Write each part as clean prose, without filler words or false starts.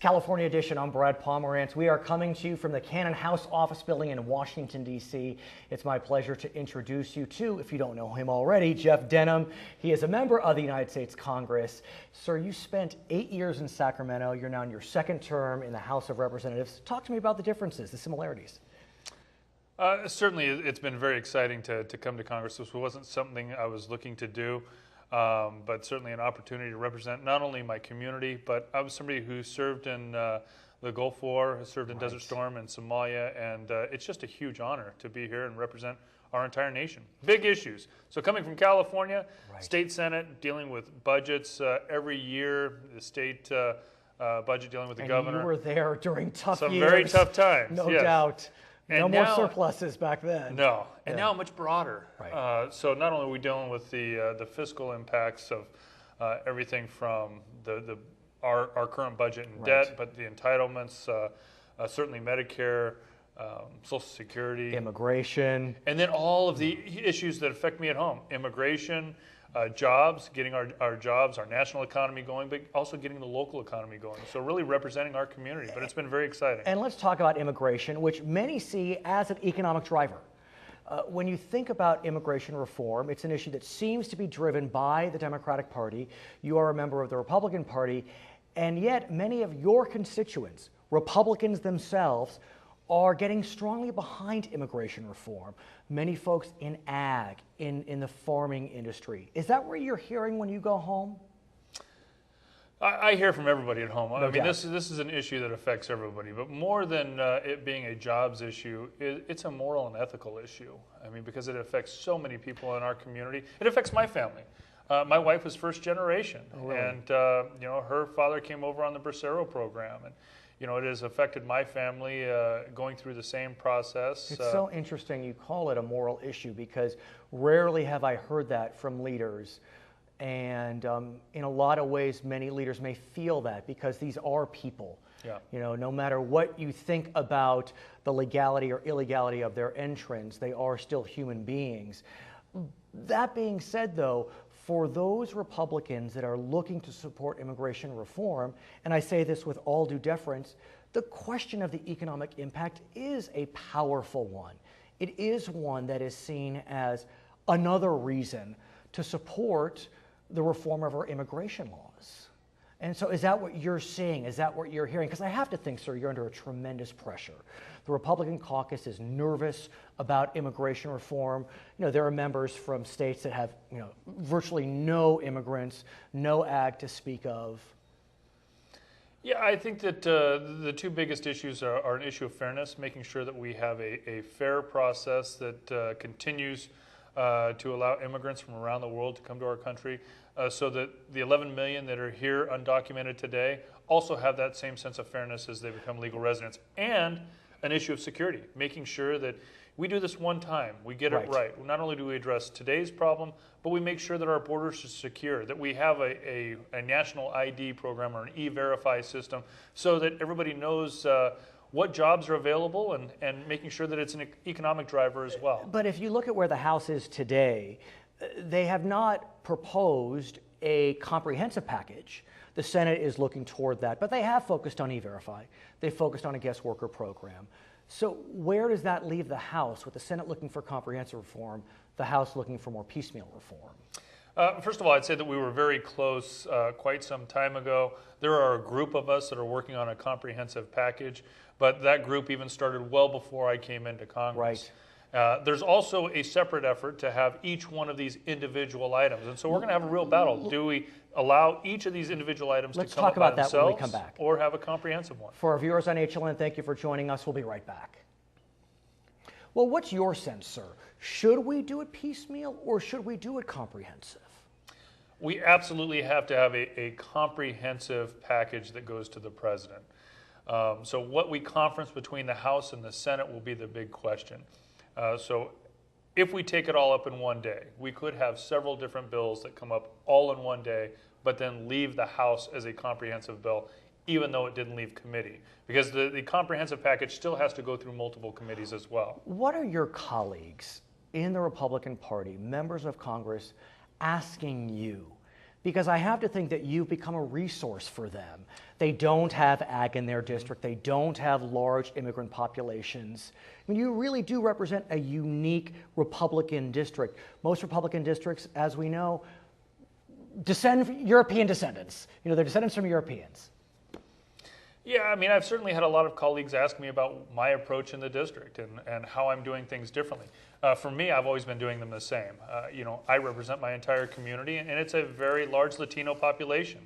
California Edition. I'm Brad Pomerance. We are coming to you from the Cannon House office building in Washington, D.C. It's my pleasure to introduce you to, if you don't know him already, Jeff Denham. He is a member of the United States Congress. Sir, you spent 8 years in Sacramento. You're now in your second term in the House of Representatives. Talk to me about the differences, the similarities. Certainly, it's been very exciting to come to Congress. This wasn't something I was looking to do. But certainly an opportunity to represent not only my community, but I was somebody who served in the Gulf War, served in Desert Storm in Somalia, and it's just a huge honor to be here and represent our entire nation. Big issues. So coming from California, State Senate, dealing with budgets every year, the state budget dealing with the governor. You were there during tough years. Some very tough times, no doubt. And no now, more surpluses back then. No, and now much broader. Right. So not only are we dealing with the fiscal impacts of everything from our current budget and debt, but the entitlements, certainly Medicare, Social Security, immigration, and then all of the issues that affect me at home: immigration, jobs, getting our jobs, our national economy going, but also getting the local economy going. So really representing our community, but it's been very exciting. And let's talk about immigration, which many see as an economic driver. When you think about immigration reform, it's an issue that seems to be driven by the Democratic Party. You are a member of the Republican Party, and yet many of your constituents, Republicans themselves, are getting strongly behind immigration reform. Many folks in ag, in the farming industry. Is that what you're hearing when you go home? I hear from everybody at home. No I mean, doubt. this is an issue that affects everybody, but more than it being a jobs issue, it's a moral and ethical issue. I mean, because it affects so many people in our community. It affects my family. My wife was first generation, and you know, her father came over on the Bracero program, and you know, it has affected my family going through the same process. It's so interesting you call it a moral issue, because rarely have I heard that from leaders. And in a lot of ways, many leaders may feel that because these are people. Yeah. You know, no matter what you think about the legality or illegality of their entrance, they are still human beings. That being said, though, for those Republicans that are looking to support immigration reform, and I say this with all due deference, the question of the economic impact is a powerful one. It is one that is seen as another reason to support the reform of our immigration laws. And so is that what you're seeing? Is that what you're hearing? Because I have to think, sir, you're under a tremendous pressure. The Republican caucus is nervous about immigration reform. You know, there are members from states that have, you know, virtually no immigrants, no ag to speak of. Yeah, I think that the two biggest issues are an issue of fairness, making sure that we have a fair process that continues to allow immigrants from around the world to come to our country, so that the 11 million that are here undocumented today also have that same sense of fairness as they become legal residents. And an issue of security, making sure that we do this one time, we get it right. Not only do we address today's problem, but we make sure that our borders are secure, that we have a national ID program or an e-verify system so that everybody knows what jobs are available, and making sure that it's an economic driver as well. But if you look at where the House is today, they have not proposed a comprehensive package. The Senate is looking toward that, but they have focused on e-verify. They focused on a guest worker program. So where does that leave the House, with the Senate looking for comprehensive reform, the House looking for more piecemeal reform? First of all, I'd say that we were very close quite some time ago. There are a group of us that are working on a comprehensive package, but that group even started well before I came into Congress. There's also a separate effort to have each one of these individual items, and so we're going to have a real battle. Do we allow each of these individual items to come up by themselves, when we come back, or have a comprehensive one? For our viewers on HLN, thank you for joining us. We'll be right back. Well, what's your sense, sir? Should we do it piecemeal, or should we do it comprehensive? We absolutely have to have a comprehensive package that goes to the president. So what we conference between the House and the Senate will be the big question. So if we take it all up in one day, we could have several different bills that come up all in one day, but then leave the House as a comprehensive bill, even though it didn't leave committee. Because the comprehensive package still has to go through multiple committees as well. What are your colleagues in the Republican Party, members of Congress, asking you Because I have to think that you've become a resource for them. They don't have ag in their district. They don't have large immigrant populations. I mean, you really do represent a unique Republican district. Most Republican districts, as we know, descend from European descendants. You know, they're descendants from Europeans. Yeah, I mean, I've certainly had a lot of colleagues ask me about my approach in the district and how I'm doing things differently. For me, I've always been doing them the same. You know, I represent my entire community, and it's a very large Latino population.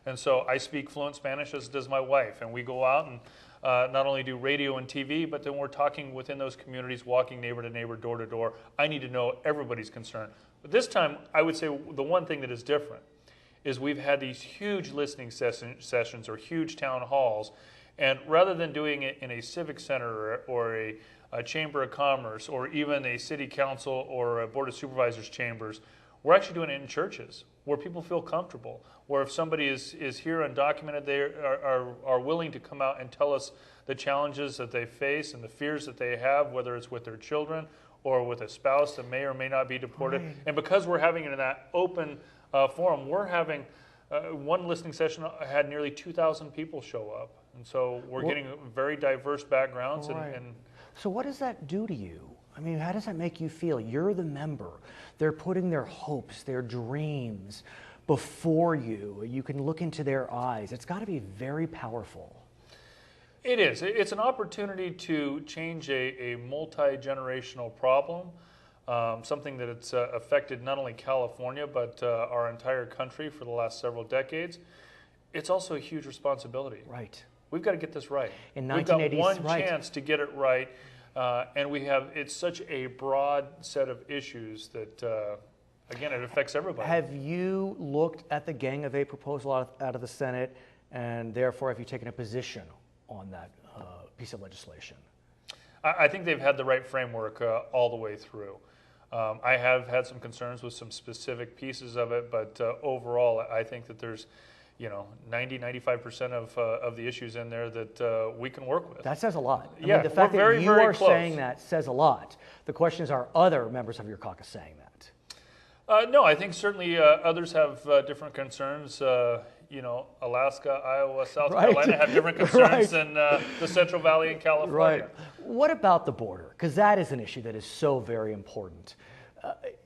And so I speak fluent Spanish, as does my wife, and we go out and not only do radio and TV, but then we're talking within those communities, walking neighbor to neighbor, door to door. I need to know everybody's concern. But this time, I would say the one thing that is different is we've had these huge listening sessions or huge town halls, and rather than doing it in a civic center or a chamber of commerce or even a city council or a board of supervisors chambers, we're actually doing it in churches where people feel comfortable, where if somebody is here undocumented, they are willing to come out and tell us the challenges that they face and the fears that they have, whether it's with their children or with a spouse that may or may not be deported. Right. And because we're having it in that open forum, we're having one listening session had nearly 2,000 people show up, and so we're getting very diverse backgrounds. Right. And so what does that do to you? I mean, how does that make you feel? You're the member. They're putting their hopes, their dreams before you. You can look into their eyes. It's got to be very powerful. It is. It's an opportunity to change a multi-generational problem. Something that it's affected not only California, but our entire country for the last several decades. It's also a huge responsibility. Right. We've got to get this right. In 1980s, we've got one right. chance to get it right, and it's such a broad set of issues that, again, it affects everybody. Have you looked at the Gang of Eight proposal out of the Senate, and therefore have you taken a position on that piece of legislation? I think they've had the right framework all the way through. I have had some concerns with some specific pieces of it, but overall, I think that there's, 90-95% of the issues in there that we can work with. That says a lot. I mean, the fact that very, you very are close. saying that says a lot. The question is, are other members of your caucus saying that? No, I think certainly others have different concerns. Alaska, Iowa, South Carolina have different concerns than the Central Valley in California. Right. What about the border? Because that is an issue that is so very important.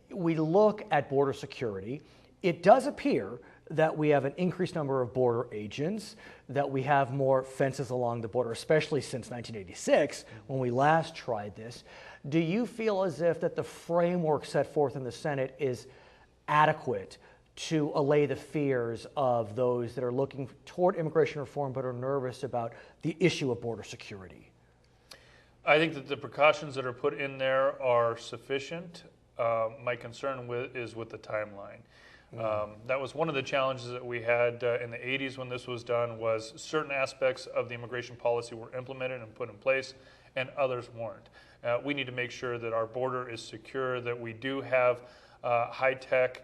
We look at border security. It does appear that we have an increased number of border agents, that we have more fences along the border, especially since 1986, when we last tried this. Do you feel as if that the framework set forth in the Senate is adequate to allay the fears of those that are looking toward immigration reform but are nervous about the issue of border security? I think that the precautions that are put in there are sufficient. My concern is with the timeline. That was one of the challenges that we had in the 80s when this was done, was certain aspects of the immigration policy were implemented and put in place and others weren't. We need to make sure that our border is secure, that we do have high-tech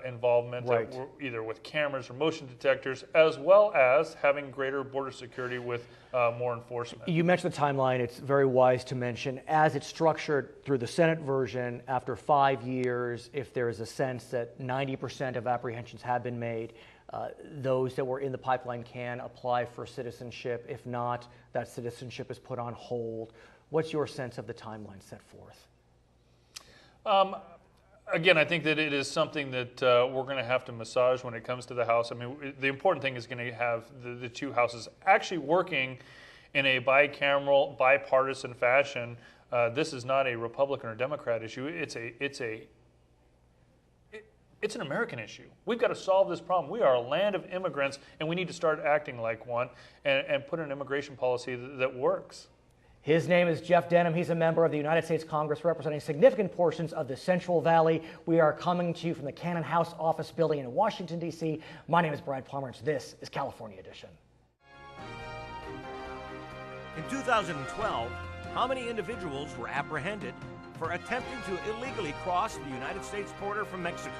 involvement, right. Either with cameras or motion detectors, as well as having greater border security with more enforcement. You mentioned the timeline. It's very wise to mention, as it's structured through the Senate version, after 5 years, if there is a sense that 90% of apprehensions have been made, those that were in the pipeline can apply for citizenship. If not, that citizenship is put on hold. What's your sense of the timeline set forth? Again, I think that it is something that we're going to have to massage when it comes to the House. I mean, the important thing is going to have the two houses actually working in a bicameral, bipartisan fashion. This is not a Republican or Democrat issue. It's an American issue. We've got to solve this problem. We are a land of immigrants, and we need to start acting like one and put an immigration policy that works. His name is Jeff Denham. He's a member of the United States Congress representing significant portions of the Central Valley. We are coming to you from the Cannon House Office Building in Washington, D.C. My name is Brad Pomerance. This is California Edition. In 2012, how many individuals were apprehended for attempting to illegally cross the United States border from Mexico?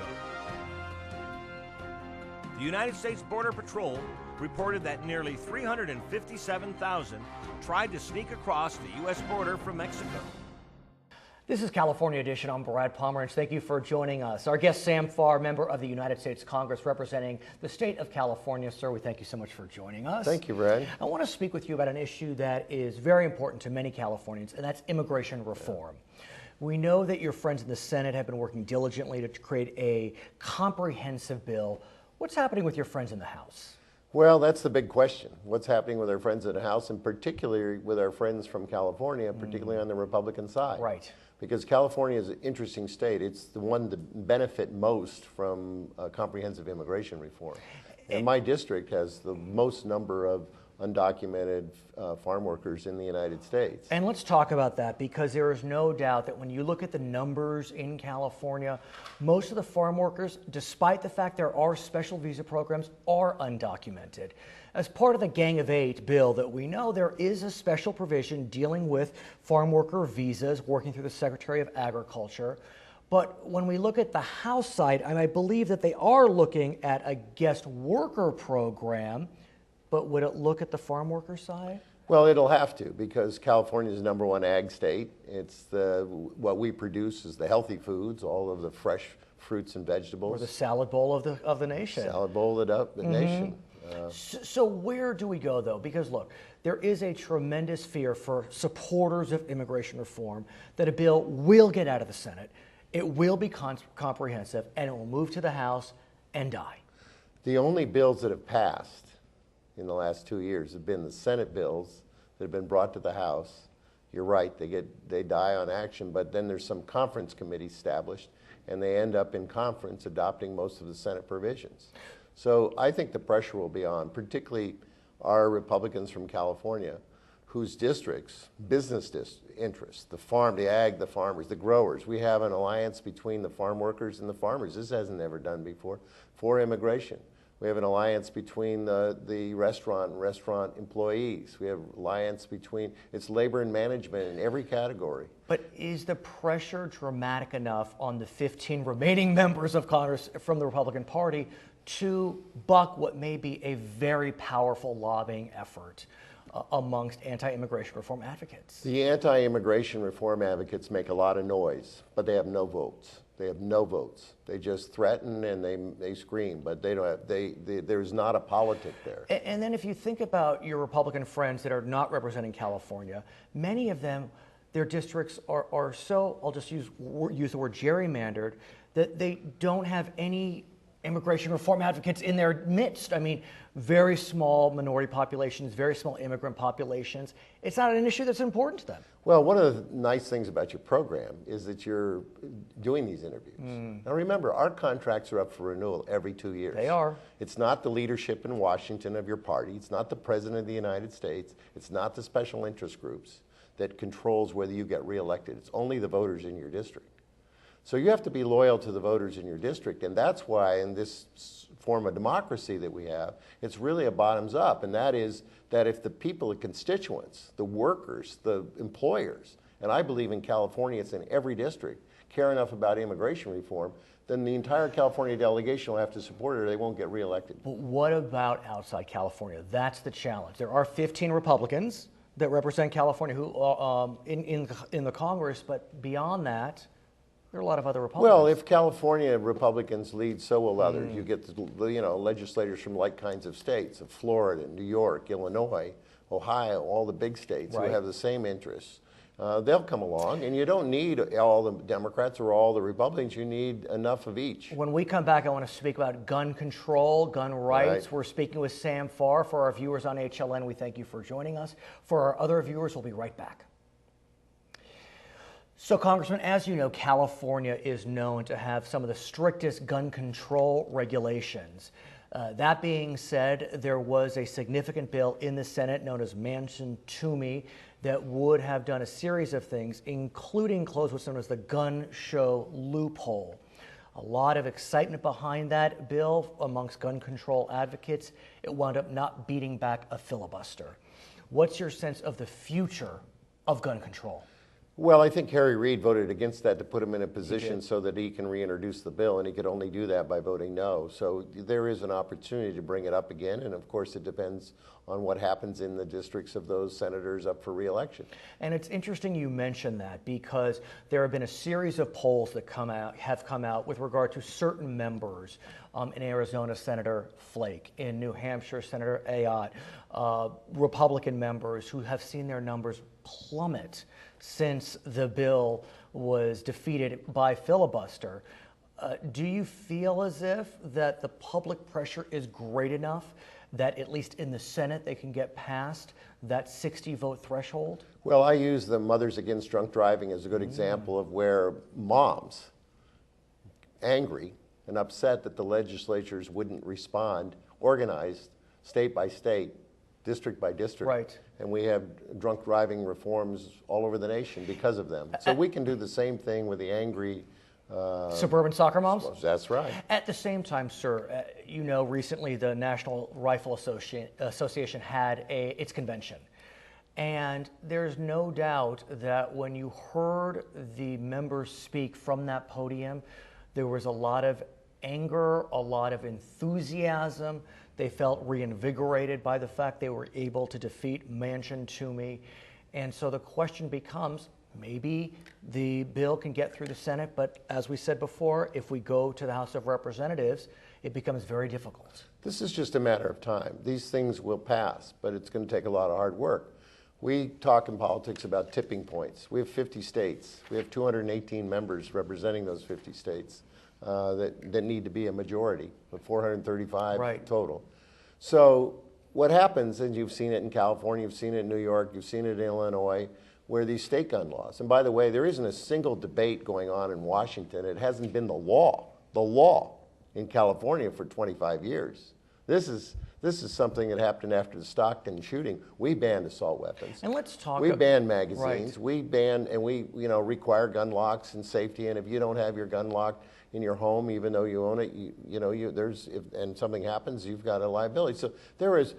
The United States Border Patrol reported that nearly 357,000 tried to sneak across the U.S. border from Mexico. This is California Edition. I'm Brad Pomerance. Thank you for joining us. Our guest, Sam Farr, member of the United States Congress representing the state of California. Sir, we thank you so much for joining us. Thank you, Brad. I want to speak with you about an issue that is very important to many Californians, and that's immigration reform. We know that your friends in the Senate have been working diligently to create a comprehensive bill. What's happening with your friends in the House? Well, that's the big question. What's happening with our friends in the House, and particularly with our friends from California, particularly on the Republican side? Right. Because California is an interesting state. It's the one to benefit most from comprehensive immigration reform. And my district has the most number of undocumented farm workers in the United States. And let's talk about that, because there is no doubt that when you look at the numbers in California, most of the farm workers, despite the fact there are special visa programs, are undocumented. As part of the Gang of Eight bill that we know, there is a special provision dealing with farm worker visas working through the Secretary of Agriculture. But when we look at the House side, and I believe that they are looking at a guest worker program, but would it look at the farm worker side? Well, it'll have to, because California is the #1 ag state. It's what we produce is the healthy foods, all of the fresh fruits and vegetables. Or the salad bowl of the nation. Salad bowl of the nation. So where do we go, though? Because look, there is a tremendous fear for supporters of immigration reform that a bill will get out of the Senate, it will be comprehensive, and it will move to the House and die. The only bills that have passed in the last 2 years have been the Senate bills that have been brought to the House. You're right, they die on action, but then there's some conference committees established, and they end up in conference adopting most of the Senate provisions. So I think the pressure will be on, particularly our Republicans from California, whose districts, business interests, the farm, the ag, the farmers, the growers, we have an alliance between the farm workers and the farmers. This hasn't ever done before, for immigration. We have an alliance between the restaurant and restaurant employees. We have alliance between, it's labor and management in every category. But is the pressure dramatic enough on the 15 remaining members of Congress from the Republican Party to buck what may be a very powerful lobbying effort amongst anti-immigration reform advocates? The anti-immigration reform advocates make a lot of noise, but they have no votes. They have no votes. They just threaten and they scream, but they don't have, there's not a politic there. And then if you think about your Republican friends that are not representing California, many of them, their districts are so, I'll just use the word gerrymandered, that they don't have any immigration reform advocates in their midst. I mean, very small minority populations, very small immigrant populations. It's not an issue that's important to them. Well, one of the nice things about your program is that you're doing these interviews. Now remember, our contracts are up for renewal every 2 years. They are. It's not the leadership in Washington of your party. It's not the President of the United States. It's not the special interest groups that controls whether you get reelected. It's only the voters in your district. So you have to be loyal to the voters in your district, and that's why in this form of democracy that we have, it's really a bottoms up, and that is that if the people, the constituents, the workers, the employers, and I believe in California it's in every district, care enough about immigration reform, then the entire California delegation will have to support it or they won't get reelected. But what about outside California? That's the challenge. There are 15 Republicans that represent California who in the Congress, but beyond that, there are a lot of other Republicans. Well, if California Republicans lead, so will others. You get legislators from like kinds of states, of Florida, New York, Illinois, Ohio, all the big states who have the same interests. They'll come along, and you don't need all the Democrats or all the Republicans. You need enough of each. When we come back, I want to speak about gun control, gun rights. Right. We're speaking with Sam Farr. For our viewers on HLN, we thank you for joining us. For our other viewers, we'll be right back. So, Congressman, as you know, California is known to have some of the strictest gun control regulations. That being said, there was a significant bill in the Senate known as Manchin-Toomey that would have done a series of things, including close what's known as the gun show loophole. A lot of excitement behind that bill amongst gun control advocates. It wound up not beating back a filibuster. What's your sense of the future of gun control? Well, I think Harry Reid voted against that to put him in a position so that he can reintroduce the bill, and he could only do that by voting no. So there is an opportunity to bring it up again, and of course it depends on what happens in the districts of those senators up for re-election. And it's interesting you mention that, because there have been a series of polls that have come out with regard to certain members in Arizona, Senator Flake, in New Hampshire, Senator Ayotte, Republican members who have seen their numbers plummet since the bill was defeated by filibuster. Do you feel as if that the public pressure is great enough that at least in the Senate they can get past that 60 vote threshold? Well, I use the Mothers Against Drunk Driving as a good example of where moms, angry and upset that the legislatures wouldn't respond, organized state by state, district by district. Right. And we have drunk driving reforms all over the nation because of them. So we can do the same thing with the angry suburban soccer moms? That's right. At the same time, sir, you know, recently the National Rifle Association had its convention. And there's no doubt that when you heard the members speak from that podium, there was a lot of anger, a lot of enthusiasm. They felt reinvigorated by the fact they were able to defeat Manchin Toomey. And so the question becomes, maybe the bill can get through the Senate, but as we said before, if we go to the House of Representatives, it becomes very difficult. This is just a matter of time. These things will pass, but it's going to take a lot of hard work. We talk in politics about tipping points. We have 50 states. We have 218 members representing those 50 states that need to be a majority, but 435 total. So what happens, and you've seen it in California, you've seen it in New York, you've seen it in Illinois, where these state gun laws, and by the way, there isn't a single debate going on in Washington. It hasn't been the law in California for 25 years. This is something that happened after the Stockton shooting. We banned assault weapons. And let's talk. We banned magazines. Right. We banned, and we require gun locks and safety. And if you don't have your gun lock in your home, even though you own it, and something happens, you've got a liability. So there is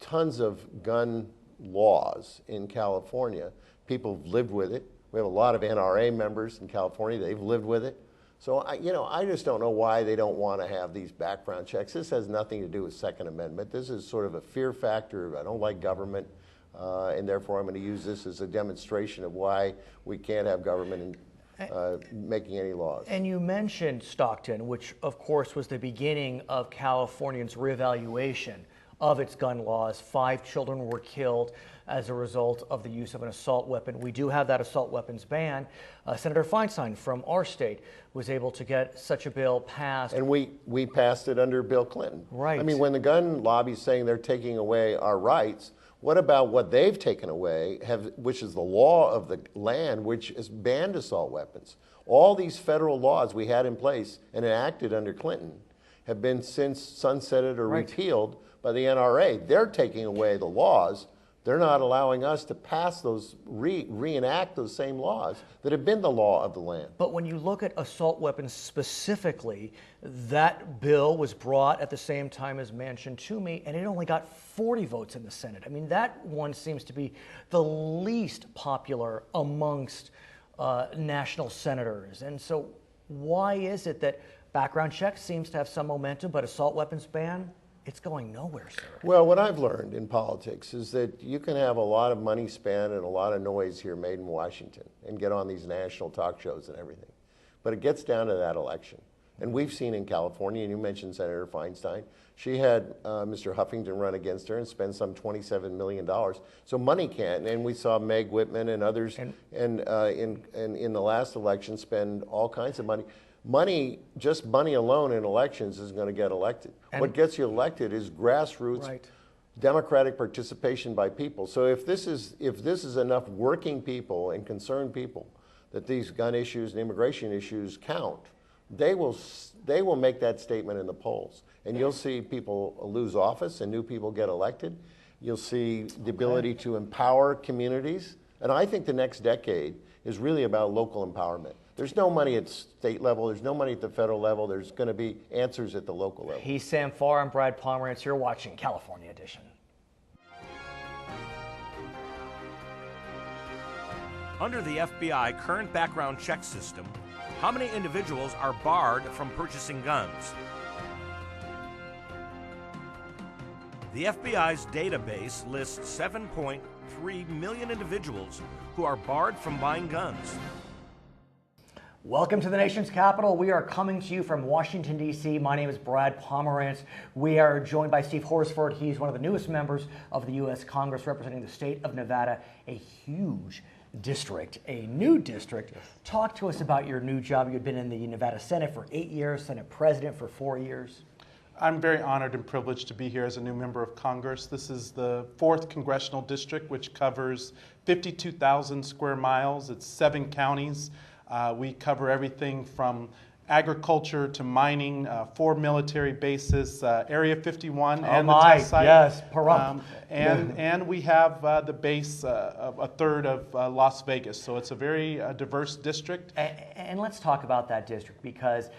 tons of gun laws in California. People have lived with it. We have a lot of NRA members in California. They've lived with it. So I just don't know why they don't want to have these background checks. This has nothing to do with Second Amendment. This is sort of a fear factor. I don't like government, and therefore I'm going to use this as a demonstration of why we can't have government making any laws. And you mentioned Stockton, which of course was the beginning of Californians' reevaluation of its gun laws. 5 children were killed as a result of the use of an assault weapon. We do have that assault weapons ban. Senator Feinstein from our state was able to get such a bill passed. And we passed it under Bill Clinton. Right. I mean, when the gun lobby is saying they're taking away our rights, what about what they've taken away, which is the law of the land, which has banned assault weapons? All these federal laws we had in place and enacted under Clinton have been since sunsetted or repealed by the NRA. They're taking away the laws. They're not allowing us to pass those, reenact those same laws that have been the law of the land. But when you look at assault weapons specifically, that bill was brought at the same time as Manchin Toomey, and it only got 40 votes in the Senate. I mean, that one seems to be the least popular amongst national senators. And so why is it that background check seems to have some momentum, but assault weapons ban, it's going nowhere, sir? Well, what I've learned in politics is that you can have a lot of money spent and a lot of noise here made in Washington and get on these national talk shows and everything. But it gets down to that election. And we've seen in California, and you mentioned Senator Feinstein, she had Mr. Huffington run against her and spend some $27 million. So money can't. And we saw Meg Whitman and others in the last election spend all kinds of money. Just money alone in elections is going to get elected. What gets you elected is grassroots democratic participation by people. So if this is enough working people and concerned people that these gun issues and immigration issues count, they will make that statement in the polls. And you'll see people lose office and new people get elected. You'll see the ability to empower communities. And I think the next decade is really about local empowerment. There's no money at state level. There's no money at the federal level. There's going to be answers at the local level. He's Sam Farr. I'm Brad Pomerance. You're watching California Edition. Under the FBI current background check system, how many individuals are barred from purchasing guns? The FBI's database lists 7.3 million individuals who are barred from buying guns. Welcome to the nation's capital. We are coming to you from Washington, D.C. My name is Brad Pomerance. We are joined by Steve Horsford. He's one of the newest members of the U.S. Congress representing the state of Nevada, a huge district, a new district. Yes. Talk to us about your new job. You've been in the Nevada Senate for 8 years, Senate President for 4 years. I'm very honored and privileged to be here as a new member of Congress. This is the 4th Congressional District, which covers 52,000 square miles. It's 7 counties. We cover everything from agriculture to mining, 4 military bases, Area 51 and the test site. Yes, and we have the base of a third of Las Vegas. So it's a very diverse district. And let's talk about that district, because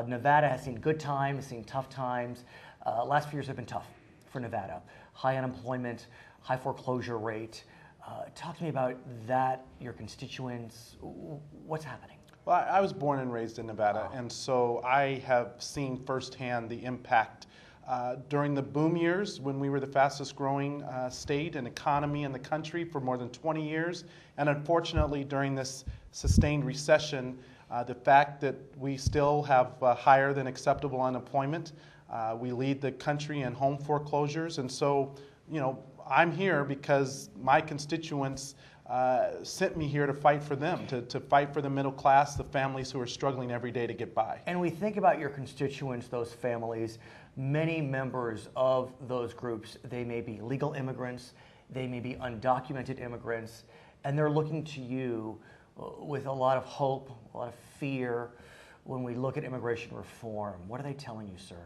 Nevada has seen good times, seen tough times. Last few years have been tough for Nevada. High unemployment, high foreclosure rate. Talk to me about that, your constituents, what's happening? Well, I was born and raised in Nevada, and so I have seen firsthand the impact during the boom years when we were the fastest growing state and economy in the country for more than 20 years. And unfortunately, during this sustained recession, the fact that we still have higher than acceptable unemployment, we lead the country in home foreclosures. And so, you know, I'm here because my constituents sent me here to fight for them, to fight for the middle class, the families who are struggling every day to get by. And we think about your constituents, those families, many members of those groups, they may be legal immigrants, they may be undocumented immigrants, and they're looking to you with a lot of hope, a lot of fear when we look at immigration reform. What are they telling you, sir?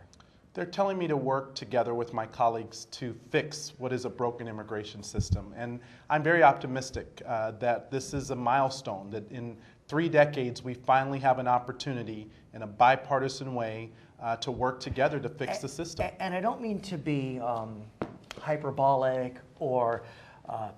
They're telling me to work together with my colleagues to fix what is a broken immigration system. And I'm very optimistic that this is a milestone, that in 3 decades we finally have an opportunity in a bipartisan way to work together to fix the system. And I don't mean to be hyperbolic or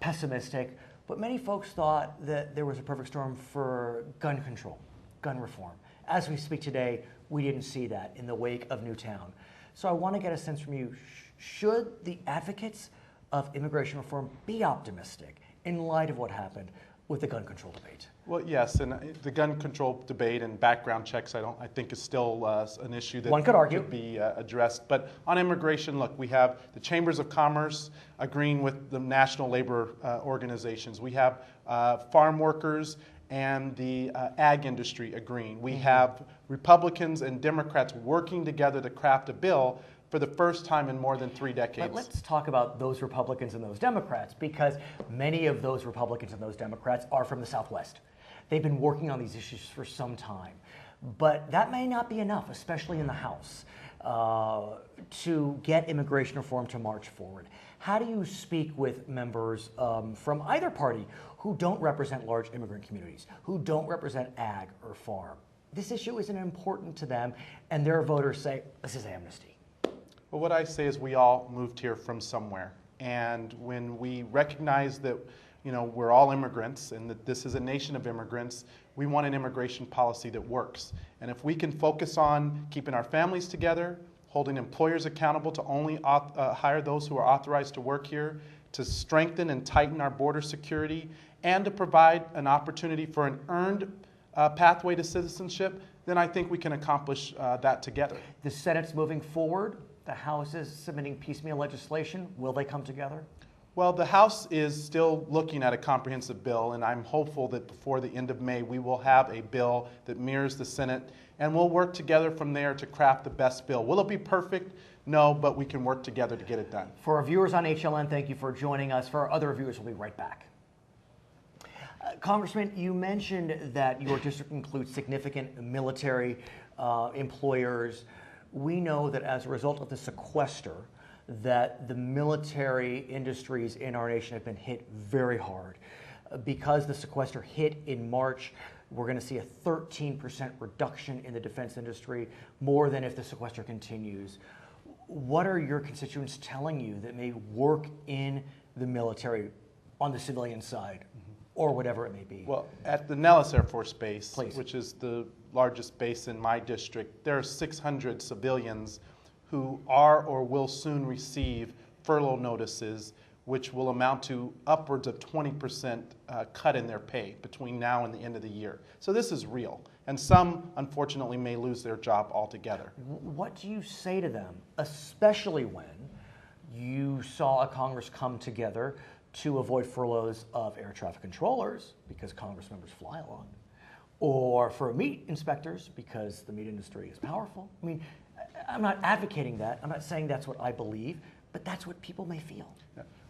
pessimistic, but many folks thought that there was a perfect storm for gun control, gun reform. As we speak today, we didn't see that in the wake of Newtown. So I want to get a sense from you, should the advocates of immigration reform be optimistic in light of what happened with the gun control debate? Well, yes, and the gun control debate and background checks, I think is still an issue that one could argue could be addressed. But on immigration, look, we have the Chambers of Commerce agreeing with the national labor organizations. We have farm workers and the ag industry agreeing. We have Republicans and Democrats working together to craft a bill for the first time in more than 3 decades. But let's talk about those Republicans and those Democrats, because many of those Republicans and those Democrats are from the Southwest. They've been working on these issues for some time. But that may not be enough, especially in the House, to get immigration reform to march forward. How do you speak with members from either party who don't represent large immigrant communities, who don't represent ag or farm? This issue isn't important to them, and their voters say, this is amnesty. Well, what I say is we all moved here from somewhere. And when we recognize that, you know, we're all immigrants and that this is a nation of immigrants, we want an immigration policy that works. And if we can focus on keeping our families together, holding employers accountable to only hire those who are authorized to work here, to strengthen and tighten our border security, and to provide an opportunity for an earned pathway to citizenship, then I think we can accomplish that together. The Senate's moving forward. The House is submitting piecemeal legislation. Will they come together? Well, the House is still looking at a comprehensive bill, and I'm hopeful that before the end of May we will have a bill that mirrors the Senate, and we'll work together from there to craft the best bill. Will it be perfect? No, but we can work together to get it done. For our viewers on HLN, thank you for joining us. For our other viewers, we'll be right back. Congressman, you mentioned that your district includes significant military employers. We know that as a result of the sequester, that the military industries in our nation have been hit very hard. Because the sequester hit in March, we're going to see a 13% reduction in the defense industry, more than if the sequester continues. What are your constituents telling you that may work in the military on the civilian side? or whatever it may be. Well, at the Nellis Air Force Base, Please. which is the largest base in my district, there are 600 civilians who are or will soon receive furlough notices, which will amount to upwards of 20% cut in their pay between now and the end of the year. So this is real. And some, unfortunately, may lose their job altogether. What do you say to them, especially when you saw a Congress come together to avoid furloughs of air traffic controllers because Congress members fly a lot, or for meat inspectors because the meat industry is powerful? I mean, I'm not advocating that. I'm not saying that's what I believe, but that's what people may feel.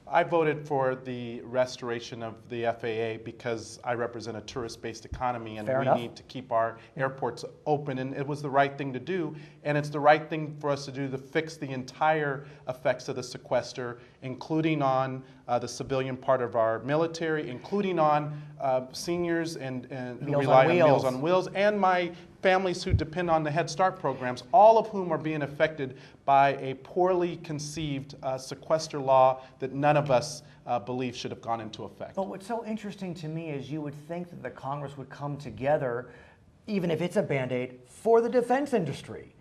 I voted for the restoration of the FAA because I represent a tourist-based economy, and Fair we enough. need to keep our airports open, and it was the right thing to do, and it's the right thing for us to do to fix the entire effects of the sequester, including on the civilian part of our military, including on seniors and who Meals rely on on Meals Wheels. on Wheels, and my families who depend on the Head Start programs, all of whom are being affected by a poorly conceived sequester law that none of us believe should have gone into effect. But what's so interesting to me is you would think that the Congress would come together, even if it's a Band-Aid, for the defense industry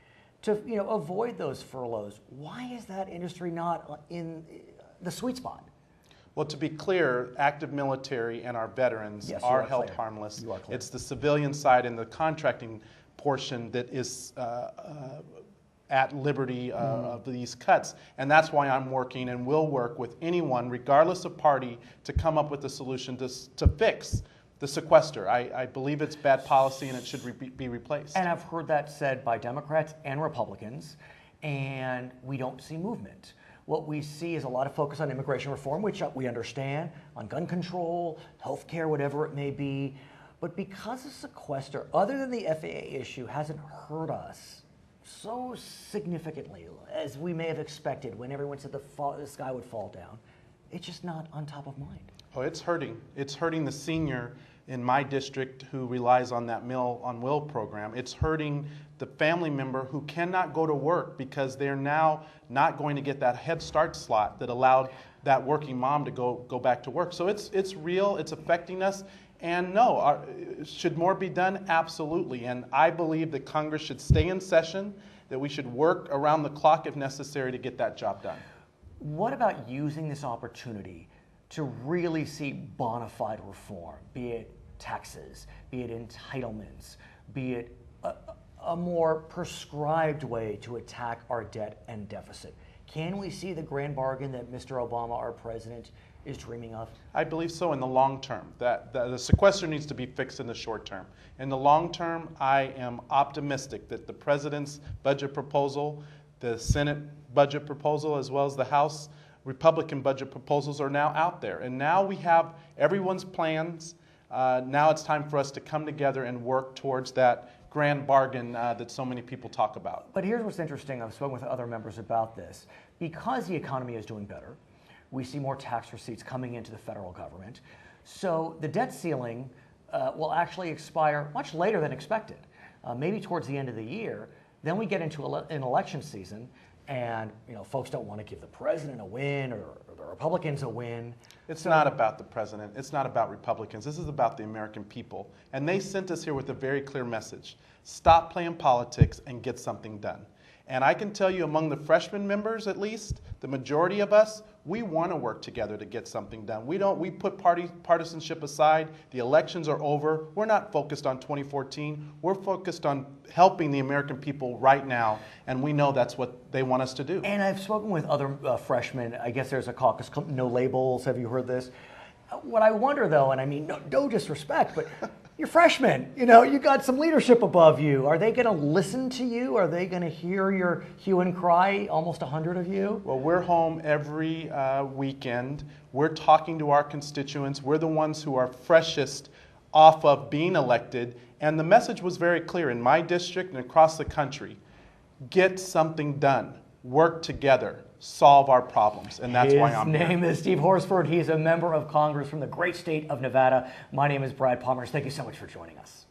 to avoid those furloughs. Why is that industry not in the sweet spot? Well, to be clear, active military and our veterans Yes, you are are held clear. harmless. You are clear. It's the civilian side and the contracting portion that is at liberty of these cuts. And that's why I'm working and will work with anyone, regardless of party, to come up with a solution to fix the sequester. I believe it's bad policy and it should be replaced. And I've heard that said by Democrats and Republicans, and we don't see movement. What we see is a lot of focus on immigration reform, which we understand, on gun control, health care, whatever it may be. But because the sequester, other than the FAA issue, hasn't hurt us so significantly as we may have expected when everyone said the sky would fall down, it's just not on top of mind. Oh, it's hurting. It's hurting the senior in my district who relies on that Meal on Will program. It's hurting the family member who cannot go to work because they're now not going to get that Head Start slot that allowed that working mom to go back to work. So it's real. It's affecting us. And no, should more be done? Absolutely. And I believe that Congress should stay in session, that we should work around the clock if necessary to get that job done. What about using this opportunity to really see bona fide reform, be it taxes, be it entitlements, be it a more prescribed way to attack our debt and deficit? Can we see the grand bargain that Mr. Obama, our president, is dreaming of? I believe so in the long term. That the sequester needs to be fixed in the short term. In the long term, I am optimistic that the president's budget proposal, the Senate budget proposal, as well as the House Republican budget proposals are now out there. And now we have everyone's plans. Now it's time for us to come together and work towards that grand bargain that so many people talk about. But here's what's interesting. I've spoken with other members about this. Because the economy is doing better, we see more tax receipts coming into the federal government. So the debt ceiling will actually expire much later than expected, maybe towards the end of the year. Then we get into an election season, and folks don't want to give the president a win or the Republicans a win. It's not about the president. It's not about Republicans. This is about the American people. And they sent us here with a very clear message. Stop playing politics and get something done. And I can tell you among the freshman members, at least, the majority of us, we want to work together to get something done. We put partisanship aside. The elections are over. We're not focused on 2014. We're focused on helping the American people right now, and we know that's what they want us to do. And I've spoken with other freshmen. I guess there's a caucus, No Labels. Have you heard this? What I wonder, though, and I mean, no disrespect, but you're freshmen. You got some leadership above you. Are they going to listen to you? Are they going to hear your hue and cry, almost 100 of you? Well, we're home every weekend. We're talking to our constituents. We're the ones who are freshest off of being elected. And the message was very clear in my district and across the country. Get something done. Work together. Solve our problems. And that's why I'm here. His name is Steve Horsford. He's a member of Congress from the great state of Nevada. My name is Brad Pomerance. Thank you so much for joining us.